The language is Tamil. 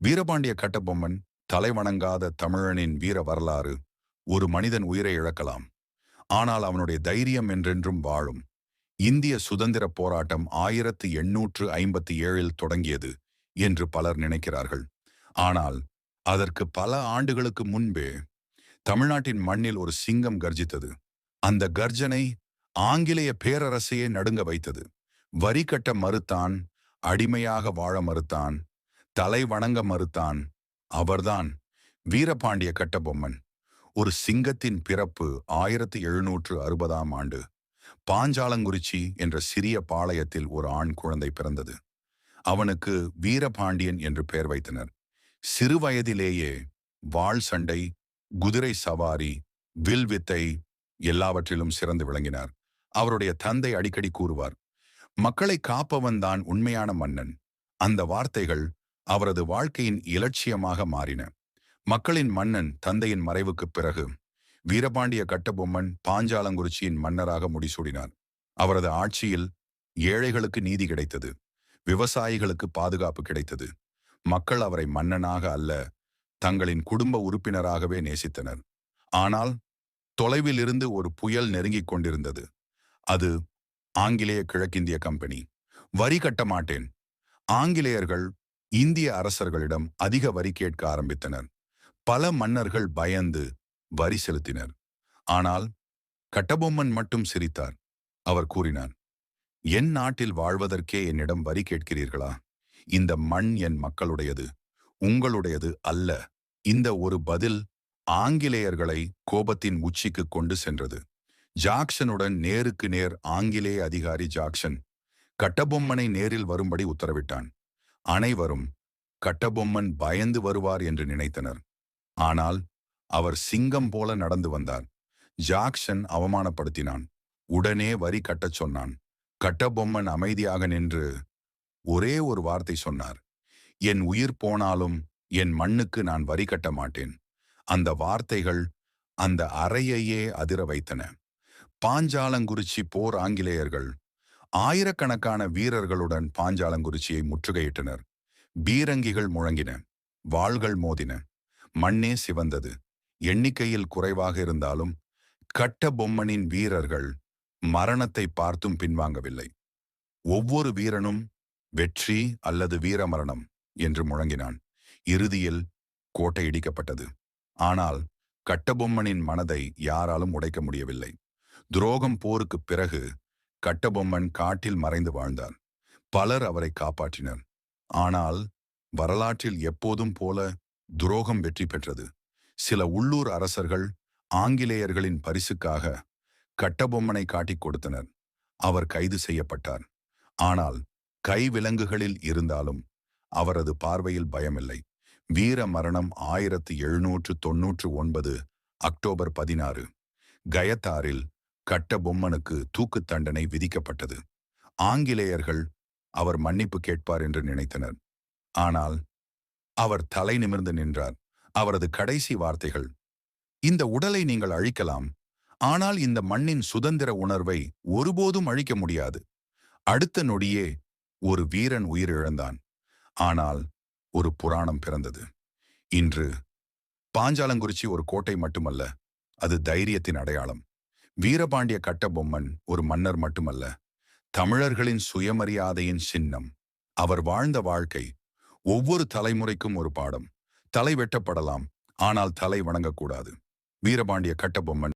வீரபாண்டிய கட்டபொம்மன் தலைவணங்காத தமிழனின் வீர வரலாறு. ஒரு மனிதன் உயிரை இழக்கலாம், ஆனால் அவனுடைய தைரியம் என்றென்றும் வாழும். இந்திய சுதந்திர போராட்டம் 1857 தொடங்கியது என்று பலர் நினைக்கிறார்கள். ஆனால் அதற்கு பல ஆண்டுகளுக்கு முன்பே தமிழ்நாட்டின் மண்ணில் ஒரு சிங்கம் கர்ஜித்தது. அந்த கர்ஜனை ஆங்கிலேய பேரரசையே நடுங்க வைத்தது. வரி கட்ட மறுத்தான், அடிமையாக வாழ மறுத்தான், தலை வணங்க மறுத்தான். அவர்தான் வீரபாண்டிய கட்டபொம்மன். ஒரு சிங்கத்தின் பிறப்பு 1760ஆம் ஆண்டு. பாஞ்சாலங்குறிச்சி என்ற சிறிய பாளையத்தில் ஒரு ஆண் குழந்தை பிறந்தது. அவனுக்கு வீரபாண்டியன் என்று பெயர் வைத்தனர். சிறு வயதிலேயே வாள் சண்டை, குதிரை சவாரி, வில் வித்தை எல்லாவற்றிலும் சிறந்து விளங்கினார். அவருடைய தந்தை அடிக்கடி கூறுவார், மக்களை காப்பவன் தான் உண்மையான மன்னன். அந்த வார்த்தைகள் அவரது வாழ்க்கையின் இலட்சியமாக மாறின. மக்களின் மன்னன் தந்தையின் மறைவுக்குப் பிறகு வீரபாண்டிய கட்டபொம்மன் பாஞ்சாலங்குறிச்சியின் மன்னராக முடிசூடினார். அவரது ஆட்சியில் ஏழைகளுக்கு நீதி கிடைத்தது, விவசாயிகளுக்கு பாதுகாப்பு கிடைத்தது. மக்கள் அவரை மன்னனாக அல்ல, தங்களின் குடும்ப உறுப்பினராகவே நேசித்தனர். ஆனால் தொலைவில் இருந்து ஒரு புயல் நெருங்கிக் கொண்டிருந்தது. அது ஆங்கிலேய கிழக்கிந்திய கம்பெனி. வரி கட்ட மாட்டேன். ஆங்கிலேயர்கள் இந்திய அரசர்களிடம் அதிக வரி கேட்க ஆரம்பித்தனர். பல மன்னர்கள் பயந்து வரி செலுத்தினர். ஆனால் கட்டபொம்மன் மட்டும் சிரித்தார். அவர் கூறினார், என் நாட்டில் வாழ்வதற்கே என்னிடம் வரி கேட்கிறீர்களா? இந்த மண் என் மக்களுடையது, உங்களுடையது அல்ல. இந்த ஒரு பதில் ஆங்கிலேயர்களை கோபத்தின் உச்சிக்கு கொண்டு சென்றது. ஜாக்சனுடன் நேருக்கு நேர் ஆங்கிலேய அதிகாரி ஜாக்சன் கட்டபொம்மனை நேரில் வரும்படி உத்தரவிட்டான். அனைவரும் கட்டபொம்மன் பயந்து வருவார் என்று நினைத்தனர். ஆனால் அவர் சிங்கம் போல நடந்து வந்தார். ஜாக்சன் அவமானப்படுத்தினான். உடனே வரி கட்டச் சொன்னான். கட்டபொம்மன் அமைதியாக நின்று ஒரே ஒரு வார்த்தை சொன்னார், என் உயிர் போனாலும் என் மண்ணுக்கு நான் வரி கட்ட மாட்டேன். அந்த வார்த்தைகள் அந்த அறையையே அதிர வைத்தன. பாஞ்சாலங்குறிச்சி போர். ஆங்கிலேயர்கள் ஆயிரக்கணக்கான வீரர்களுடன் பாஞ்சாலங்குறிச்சியை முற்றுகையிட்டனர். பீரங்கிகள் முழங்கின, வாள்கள் மோதின, மண்ணே சிவந்தது. எண்ணிக்கையில் குறைவாக இருந்தாலும் கட்டபொம்மனின் வீரர்கள் மரணத்தை பார்த்தும் பின்வாங்கவில்லை. ஒவ்வொரு வீரனும் வெற்றி அல்லது வீரமரணம் என்று முழங்கினான். இறுதியில் கோட்டை இடிக்கப்பட்டது. ஆனால் கட்டபொம்மனின் மனதை யாராலும் உடைக்க முடியவில்லை. துரோகம் போருக்குப் பிறகு கட்டபொம்மன் காட்டில் மறைந்து வாழ்ந்தார். பலர் அவரை காப்பாற்றினர். ஆனால் வரலாற்றில் எப்போதும் போல துரோகம் வெற்றி பெற்றது. சில உள்ளூர் அரசர்கள் ஆங்கிலேயர்களின் பரிசுக்காக கட்டபொம்மனை காட்டிக் கொடுத்தனர். அவர் கைது செய்யப்பட்டார். ஆனால் கைவிலங்குகளில் இருந்தாலும் அவரது பார்வையில் பயமில்லை. வீர மரணம் 1799 அக்டோபர் 16 கயத்தாரில் கட்டபொம்மனுக்கு தூக்கு தண்டனை விதிக்கப்பட்டது. ஆங்கிலேயர்கள் அவர் மன்னிப்பு கேட்பார் என்று நினைத்தனர். ஆனால் அவர் தலை நிமிர்ந்து நின்றார். அவரது கடைசி வார்த்தைகள், இந்த உடலை நீங்கள் அழிக்கலாம், ஆனால் இந்த மண்ணின் சுதந்திர உணர்வை ஒருபோதும் அழிக்க முடியாது. அடுத்த நொடியே ஒரு வீரன் உயிரிழந்தான். ஆனால் ஒரு புராணம் பிறந்தது. இன்று பாஞ்சாலங்குறிச்சி ஒரு கோட்டை மட்டுமல்ல, அது தைரியத்தின் அடையாளம். வீரபாண்டிய கட்டபொம்மன் ஒரு மன்னர் மட்டுமல்ல, தமிழர்களின் சுயமரியாதையின் சின்னம். அவர் வாழ்ந்த வாழ்க்கை ஒவ்வொரு தலைமுறைக்கும் ஒரு பாடம். தலை வெட்டப்படலாம், ஆனால் தலை வணங்கக்கூடாது. வீரபாண்டிய கட்டபொம்மன்